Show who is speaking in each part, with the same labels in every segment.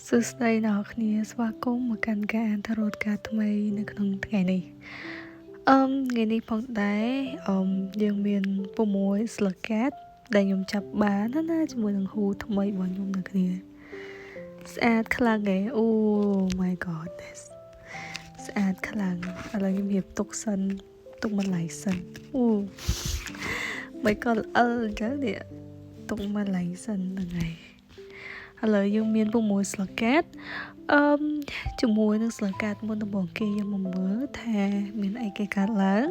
Speaker 1: សួស្តីអ្នកគ្នាស្វាគមន៍មកកាន់ការអានតារ៉ូតកាร์ដថ្មីនៅក្នុងថ្ងៃនេះថ្ងៃនេះផងដែរយើងមាន6ស្លឹកកាតដែលខ្ញុំចាប់បានណាជាមួយនឹងហ៊ូថ្មីរបស់ខ្ញុំនៅគ្នាស្អាតខ្លាំងហ៎អូ my god ស្អាតខ្លាំងឥឡូវខ្ញុំរៀបទុកសិនទុកមួយឡៃសិនអូមិនក៏អឺចឹងនេះទុកមួយឡៃសិនហ្នឹងហើយឥឡូវយើងមាន6ស្លឹកកាតជាមួយនឹងស្លឹកកាតមុនដំបូងគេយើងមកមើលថាមានអីគេកើតឡើង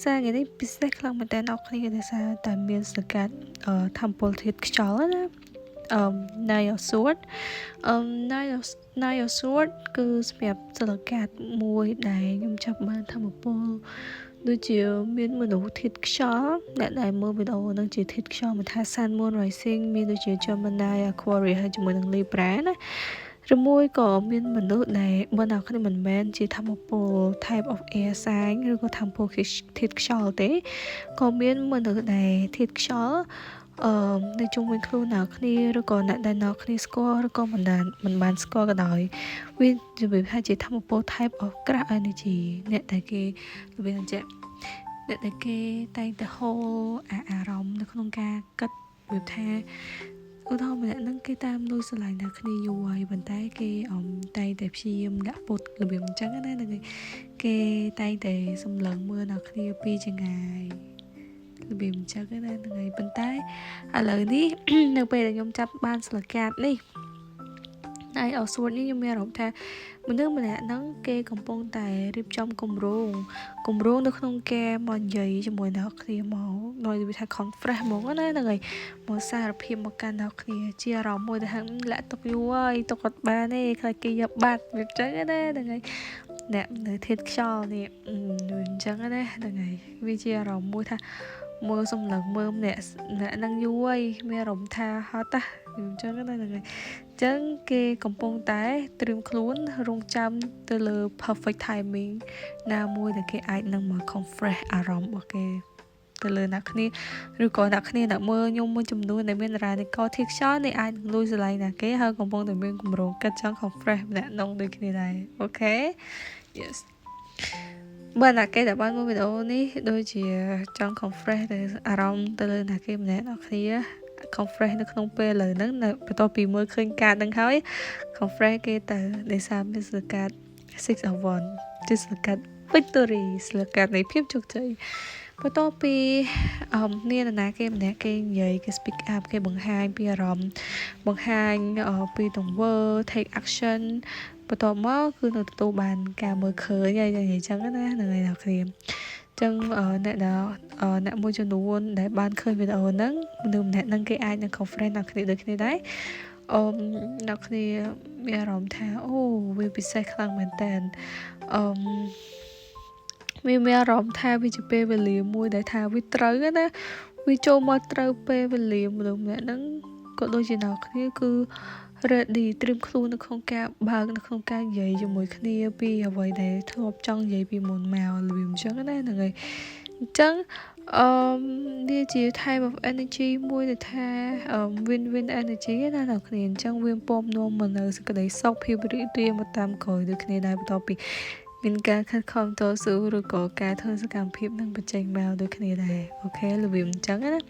Speaker 1: សារថ្ងៃនេះពិសេសខ្លាំងមែនតើអ្នកគ្នាដោយសារតែមានស្លឹកកាតធម្មពលធាតុខ្យល់ណាNine of Swords Nine of Swords គឺសម្រាប់ស្លឹកកាតមួយដែលខ្ញុំចាប់បានធម្មពលដូចជាមានមនុស្សធាតុខ្យល់អ្នកដែលមើលវីដេអូនឹងជាធាតុខ្យល់មិនថា Sun Moon Rising មានដូចជា Gemini Aquarius ហើយជាមួយនឹង Libra ណាឬមួយក៏មានមនុស្សដែលបើអ្នកគ្នាមិនមែនជាធម្មពល type of air sign ឬក៏ធម្មពលធាតុខ្យល់ទេក៏មានមនុស្សដែលធាតុខ្យល់នៅជុំវិញខ្លួនអ្នកគ្នាឬក៏អ្នកដែលអ្នកគ្នាស្គាល់ឬក៏មិនបានស្គាល់ក៏ដោយវានិយាយថាជាធម្មពល type of crash energy អ្នកដែលគេនិយាយថាអ្នកដែលគេតែងតែហូរអារម្មណ៍នៅក្នុងការគិតវាថាឧទាហរណ៍ម្នាក់ហ្នឹងគេតាមលួចស្រឡាញ់អ្នកគ្នាយូរហើយប៉ុន្តែគេតែងតែព្យាយាមដាក់ពុតរបៀបអញ្ចឹងណាហ្នឹងគេតែងតែសម្លឹងមើលអ្នកគ្នាពីចង្អាយរបៀបអញ្ចឹងណាហ្នឹងហើយប៉ុន្តែឥឡូវនេះនៅពេលដែលខ្ញុំចាប់បានស្លឹកកាតនេះហើយអស្វតនេះខ្ញុំមានអារម្មណ៍ថាមនុស្សម្នាក់ហ្នឹងគេកំពុងតែរៀបចំគម្រោងនៅក្នុងការមកនិយាយជាមួយអ្នកគ្នាមកnóiវាថា conference ហ្មងណាហ្នឹងហើយមកសារភាពមកកាន់អ្នកគ្នាជាអារម្មណ៍មួយដែលលាក់ទុកយូរហើយទុកអត់បានទេខ្លាចគេយកបាត់វាអញ្ចឹងណាហ្នឹងហើយអ្នកនៅធាតុខ្យល់នេះអញ្ចឹងណាហ្នឹងហើយវាជាអារម្មណ៍មួយថាមើលសម្លឹងមើលម្នាក់ហ្នឹងយូរហើយមានអារម្មណ៍ថាហត់តាអញ្ចឹងណាហ្នឹងហើយអញ្ចឹងគេកំពុងតែត្រៀមខ្លួនរងចាំទៅលើ perfect timing ណាមួយដែលគេអាចនឹងមក confresh អារម្មណ៍របស់គេទៅលើអ្នកគ្នាឬក៏អ្នកគ្នាអ្នកមើលខ្ញុំមួយចំនួនដែលមានតារានិកធាតុខ្យល់នេះអាចនឹងលួចស្រឡាញ់អ្នកគេហើយកំពុងតែមានគម្រោងកាត់ចង់ confresh ម្នាក់នងដូចគ្នាដែរអូខេ yes បើអ្នកគេដែលបានមើលវីដេអូនេះដូចជាចង់ confresh ទៅអារម្មណ៍ទៅលើអ្នកគេម្នាក់អ្នកគ្នា confresh នៅក្នុងពេលឥឡូវហ្នឹងនៅបន្ទាប់ពីមើលឃើញកាតហ្នឹងហើយ confresh គេទៅដោយសារមានស្លឹកកាត Six of Wands ជាស្លឹកកាត Victory ស្លឹកកាតនៃភាពជោគជ័យបន្ទាប់ពីមាននរណាគេម្នាក់គេនិយាយគេ speak up គេបង្ហាញពីអារម្មណ៍បង្ហាញពីទង្វើ take action បន្ទាប់មកគឺនៅទទួលបានការមើលឃើញហើយយ៉ាងអញ្ចឹងណាហ្នឹងហើយអ្នកគ្នាចឹងអ្នកមួយចំនួនដែលបានឃើញវីដេអូហ្នឹងមនុស្សម្នាក់ហ្នឹងគេអាចនឹង conference អ្នកគ្នាដូចគ្នាដែរអ្នកគ្នាមានអារម្មណ៍ថាអូវាពិសេសខ្លាំងមែនតើមានអារម្មណ៍ថាវាជាពេលវេលាមួយដែលថាវាត្រូវណាវាចូលមកត្រូវពេលវេលាមនុស្សម្នាក់ហ្នឹងក៏ដូចជាអ្នកគ្នាគឺ ready ត្រៀមខ្លួននៅក្នុងការបើកនៅក្នុងការនិយាយជាមួយគ្នាពីអ្វីដែលធ្លាប់ចង់និយាយពីមុនមករបៀបអញ្ចឹងណាហ្នឹងហើយអញ្ចឹងវាជា type of energy មួយដែលថា win energy ណាអ្នកគ្នាអញ្ចឹងវាពំនាំមកនៅសេចក្តីសុខភាពរីករាយមកតាមក្រោយដូចគ្នាដែរបន្ទាប់ពីមានការខិតខំតស៊ូឬក៏ការធ្វើសកម្មភាពនឹងបញ្ចេញមកដូចគ្នាដែរអូខេរបៀបអញ្ចឹងណា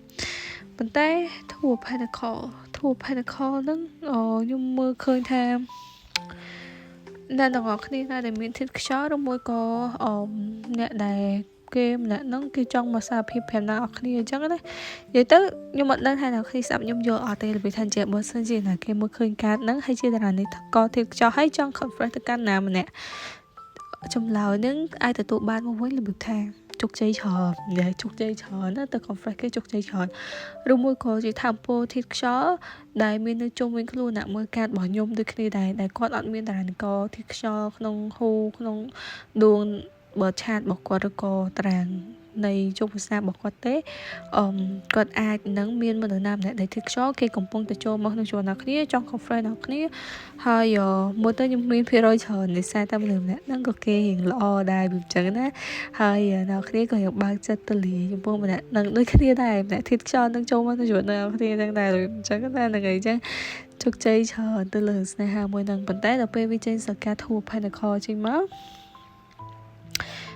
Speaker 1: ប៉ុន្តែ Two of Pentacles ហ្នឹងខ្ញុំមើលឃើញថាអ្នកទាំងអស់គ្នាដែលមានធាតុខ្យល់ឬមួយក៏អ្នកដែលគេម្នាក់ហ្នឹងគេចង់មកសារភាពប្រាប់អ្នកនរគ្នាអញ្ចឹងណានិយាយទៅខ្ញុំអត់ដឹងថាអ្នកគ្នាស្ដាប់ខ្ញុំយល់អត់ទេរបៀបថាជាបើសិនជាណាគេមើលឃើញកាតហ្នឹងហើយជាតារានេះក៏ធាតុខ្យល់ហើយចង់ confess ទៅកាន់ណាម្នាក់ចម្លើយហ្នឹងអាចទទួលបានមកវិញរបៀបថាជោគជ័យច្រើននិយាយជោគជ័យច្រើនណាទៅ confess គេជោគជ័យច្រើនឬមួយក៏ជាធម្មពលធាតុខ្យល់ដែលមាននៅជុំវិញខ្លួនអ្នកមើលកាតរបស់ខ្ញុំដូចគ្នាដែរដែលគាត់អត់មានតារានិកធាតុខ្យល់ក្នុងហ៊ូក្នុងដួងបើឆាតរបស់គាត់ឬក៏តារាងនៃជោគវាសនារបស់គាត់ទេគាត់អាចនឹងមានមនុស្សណាម្នាក់ដែលធាតុខ្យល់គេកំពុងតែចូលមកក្នុងជួរអ្នកគ្នាចង់ confess អ្នកគ្នាហើយមើលទៅខ្ញុំមានភាគរយច្រើននិស្សិតតែមនុស្សម្នាក់ហ្នឹងក៏គេរៀងល្អដែរពីអញ្ចឹងណាហើយអ្នកគ្នាក៏រៀងបើកចិត្តទូលាយចំពោះម្នាក់នឹងដូចគ្នាដែរម្នាក់ធាតុខ្យល់នឹងចូលមកក្នុងជួរអ្នកគ្នាអញ្ចឹងដែរអញ្ចឹងណាហ្នឹងហើយអញ្ចឹង ជោគជ័យច្រើនទៅលើស្នេហាមួយហ្នឹងប៉ុន្តែដល់ពេលវាចេញសកាធូប Pentacle ចេញមក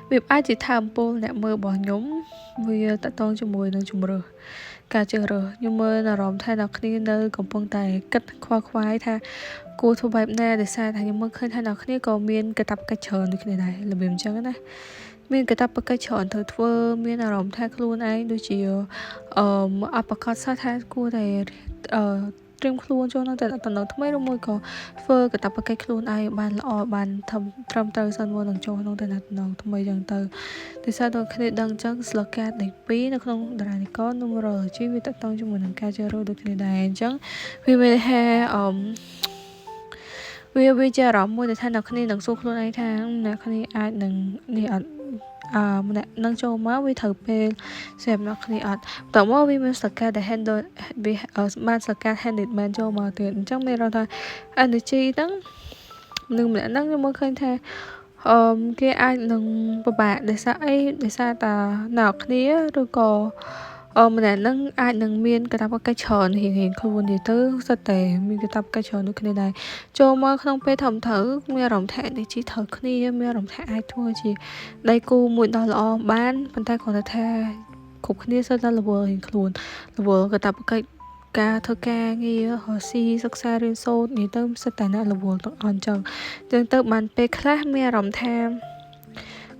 Speaker 1: វាអាចជាថាមពលអ្នកមើលរបស់ខ្ញុំវាតកតងជាមួយនឹងជំរឿការជ្រើសរើសខ្ញុំមើលអារម្មណ៍ថាអ្នកគ្នានៅកំពុងតែគិតខ្វល់ខ្វាយថាគួរធ្វើបែបណាដោយសារថាខ្ញុំមើលឃើញថាអ្នកគ្នាក៏មានកាតព្វកិច្ចច្រើនដូចគ្នាដែររបៀបអញ្ចឹងណាមានកាតព្វកិច្ចច្រើនត្រូវធ្វើមានអារម្មណ៍ថាខ្លួនឯងដូចជាអបកតសោះថាគួរតែត្រៀមខ្លួនចូលនឹងតែតំណថ្មីឬមួយក៏ធ្វើកាតព្វកិច្ចខ្លួនឯងបានល្អបានត្រឹមត្រូវសិនមុននឹងចូលក្នុងតំណថ្មីចឹងទៅដោយសារតែគ្នាដឹងចឹងស្លកាតទី2នៅក្នុងតារានិក numerology វាតកតងជាមួយនឹងការជ្រើសរើសដូចគ្នាដែរអញ្ចឹងវាមានថាវាជាអារម្មណ៍មួយដែលថាអ្នកគ្នានឹងសួរខ្លួនឯងថាអ្នកគ្នាអាចនឹងនេះអត់ម្នាក់នឹងចូលមកវាត្រូវពេលសម្រាប់អ្នកគ្នាអត់តើមកវាមានសកាដែល handle វាបានសកា handle man ចូលមកទៀតអញ្ចឹងមានន័យថា energy ហ្នឹងនឹងម្នាក់ហ្នឹងខ្ញុំមើលឃើញថាគេអាចនឹងពិបាកដោយសារអីដោយសារតាអ្នកគ្នាឬក៏ម្នាក់ហ្នឹងអាចនឹងមានកាតព្វកិច្ចច្រើនរៀងខ្លួននិយាយទៅសិតតែមានកាតព្វកិច្ចច្រើនដូចគ្នាដែរចូលមកក្នុងពេលធំត្រូវមានអារម្មណ៍ថានេះជីត្រូវគ្នាមានអារម្មណ៍ថាអាចធ្វើជាដៃគូមួយដ៏ល្អបានប៉ុន្តែគ្រាន់តែថាគ្រប់គ្នាសិតតែរវល់រៀងខ្លួនរវល់កាតព្វកិច្ចការធ្វើការងាររកស៊ីសិក្សារៀនសូត្រនិយាយទៅសិតតែអ្នករវល់ទាំងអស់អញ្ចឹងទៅបានពេលខ្លះមានអារម្មណ៍ថា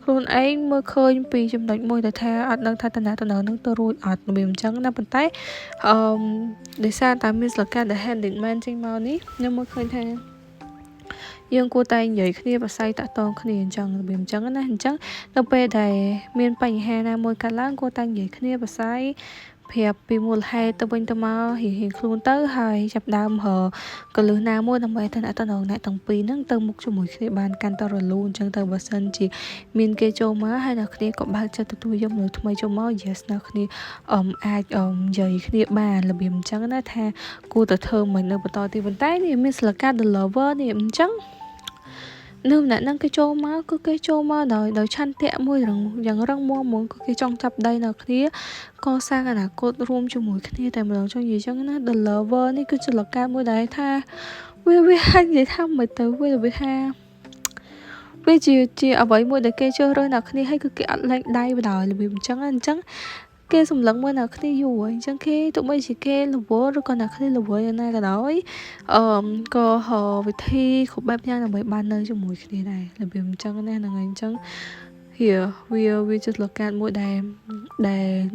Speaker 1: ខ្លួនឯងមើលឃើញពីចំណុចមួយដែលថាអត់ដឹងថាតំណនឹងទៅរួចអត់របៀបអញ្ចឹងណាប៉ុន្តែដោយសារតែមានស្លកាដែល handman ចេញមកនេះខ្ញុំមើលឃើញថាយើងគួរតែនិយាយគ្នាប្រស័យតាក់ទងគ្នាអញ្ចឹងរបៀបអញ្ចឹងណាអញ្ចឹងនៅពេលដែលមានបញ្ហាណាមួយកើតឡើងគួរតែនិយាយគ្នាប្រស័យប្រាប់ពីមូលហេតុទៅវិញទៅមករៀងខ្លួនទៅហើយចាប់ដើមរកលឹះណាមួយដើម្បីទៅអ្នកទាំងពីរហ្នឹងទៅមុខជាមួយគ្នាបានកាន់តែរលូនអញ្ចឹងទៅបើសិនជាមានគេចូលមកហើយអ្នកគ្នាក៏បើកចិត្តទទួលយកមនុស្សថ្មីចូលមក yes អ្នកគ្នាអាចនិយាយគ្នាបានរបៀបអញ្ចឹងណាថាគួរតែធ្វើមិននៅបន្តទីប៉ុន្តែនេះមានស្លកា the lover នេះអញ្ចឹងនៅម្នាក់ហ្នឹងគេចូលមកគឺគេចូលមកដោយឆន្ទៈមួយយ៉ាងរឹងមាំហ្មងគឺគេចង់ចាប់ដៃដល់គ្នាកសាងអនាគតរួមជាមួយគ្នាតែម្ដងចង់និយាយចឹងណា The Lover នេះគឺជាលកាមួយដែលថាវាអាចនិយាយថាមិនទៅវាថាវាជាអ្វីមួយដែលគេជ្រើសរើសអ្នកគ្នាហើយគឺគេអត់លែងដៃបដ ாய் របៀបអញ្ចឹងគេសម្លឹងមើលអ្នកគ្នាយូរអញ្ចឹងគេទោះបីជាគេរវល់ឬក៏អ្នកគ្នារវល់យ៉ាងណាក៏ដោយក៏វិធីគ្រប់បែបយ៉ាងដើម្បីបាននៅជាមួយគ្នាដែររបៀបអញ្ចឹងណាហ្នឹងហើយអញ្ចឹងវាជាលកាតមួយដែល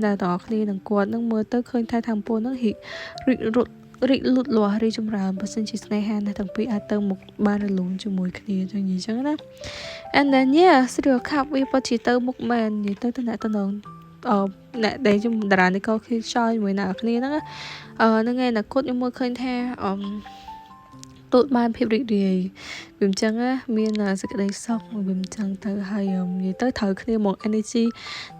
Speaker 1: អ្នកទាំងអស់គ្នានឹងគាត់នឹងមើលទៅឃើញថាធម្មពលនឹងរីកលូតលាស់រីចម្រើនបើសិនជាស្នេហាអ្នកទាំងពីរអាចទៅមុខបានរលូនជាមួយគ្នាចឹងនិយាយចឹងណា and then yeah ស្រីខាប់វាពិតជាទៅមុខមែននិយាយទៅតំណអ្នកដែលជំតារានេះក៏គឺខ្យល់ជាមួយអ្នកគ្នាហ្នឹងហ្នឹងឯងណាគាត់ខ្ញុំមើលឃើញថាទូតបានភាពរីករាយវាអញ្ចឹងណាមានសេចក្តីសុខវាអញ្ចឹងទៅហើយនិយាយទៅត្រូវគ្នាមក energy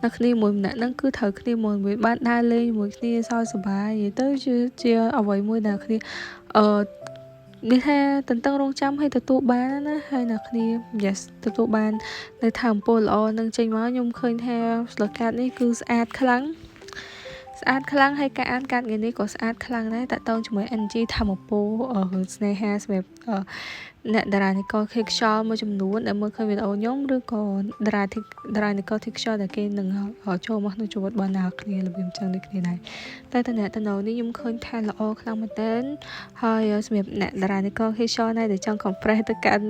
Speaker 1: អ្នកគ្នាមួយម្នាក់ហ្នឹងគឺត្រូវគ្នាមកវាបានដើរលេងជាមួយគ្នាសើចសប្បាយនិយាយទៅជាអ្វីមួយដែលគ្នានេះថាតន្ទឹងរង់ចាំឲ្យទទួលបានណាហើយអ្នកគ្នា yes ទទួលបាននៅថាអំពូលល្អនឹងចេញមកខ្ញុំឃើញថាស្លកាតនេះគឺស្អាតខ្លាំងហើយការអានកាតងារនេះក៏ស្អាតខ្លាំងដែរតកតងជាមួយ energy ធម្មពលស្នេហាសម្រាប់អ្នកតារានិកខេខ្យល់មួយចំនួនដែលមើលឃើញវីដេអូខ្ញុំឬក៏តារានិកខេខ្យល់ដែលគេនឹងចូលមកក្នុងជីវិតរបស់អ្នកគ្នារបៀបចឹងដូចគ្នាដែរតែតំណនេះខ្ញុំឃើញថាល្អខ្លាំងមែនទែនហើយសម្រាប់អ្នកតារានិកខេខ្យល់ណាដែលចង់ compress ទៅកាន់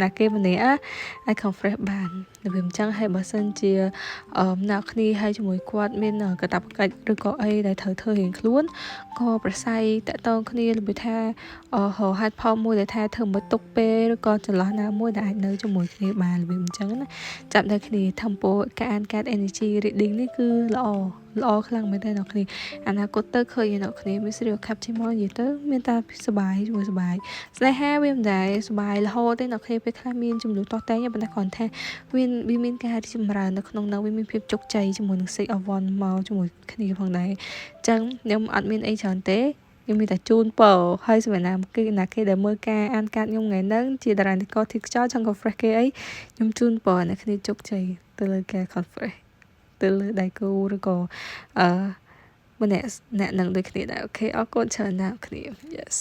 Speaker 1: ណាគេម្នាក់អាច compress បានរបៀបចឹងហើយបើសិនជាអ្នកគ្នាហើយជាមួយគាត់មានកាតព្វកិច្ចឬក៏អីដែលត្រូវធ្វើរៀងខ្លួនក៏ប្រស័យតកតងគ្នារបៀបថាហេតុផលមួយដែលថាធ្វើមិនទុកពេលឬក៏ចន្លោះណាមួយដែលអាចនៅជាមួយគ្នាបានរបៀបអញ្ចឹងណាចាប់តែគ្នាធម្មពលការអានកាត energy reading នេះគឺល្អខ្លាំងមែនតើអ្នកគ្នាអនាគតទៅឃើញអ្នកគ្នាមានស្រីខាប់ជិះមកនិយាយទៅមានតែសុបាយជាមួយសុបាយស្នេហាវាមិនដែរសុបាយរហូតទេអ្នកគ្នាពេលខ្លះមានចំនួនតោះតែងប៉ុន្តែគ្រាន់ថាវាមានការរីកចម្រើននៅក្នុងនោះវាមានភាពជោគជ័យជាមួយនឹង six of one មកជាមួយគ្នាផងដែរអញ្ចឹងខ្ញុំអត់មានអីច្រើនទេខ្ញុំមានតែជូនពរហើយសម្រាប់ណាគេដែលមើលការអានកាតខ្ញុំថ្ងៃហ្នឹងជាតារានិកធីខ្យល់ចង់ confess គេអីខ្ញុំជូនពរអ្នកគ្នាជោគជ័យទៅលើការ confess ទៅលើដៃគូឬក៏ម្នាក់នឹងដូចគ្នាដែរអូខេអរគុណច្រើនណាស់គ្នា yes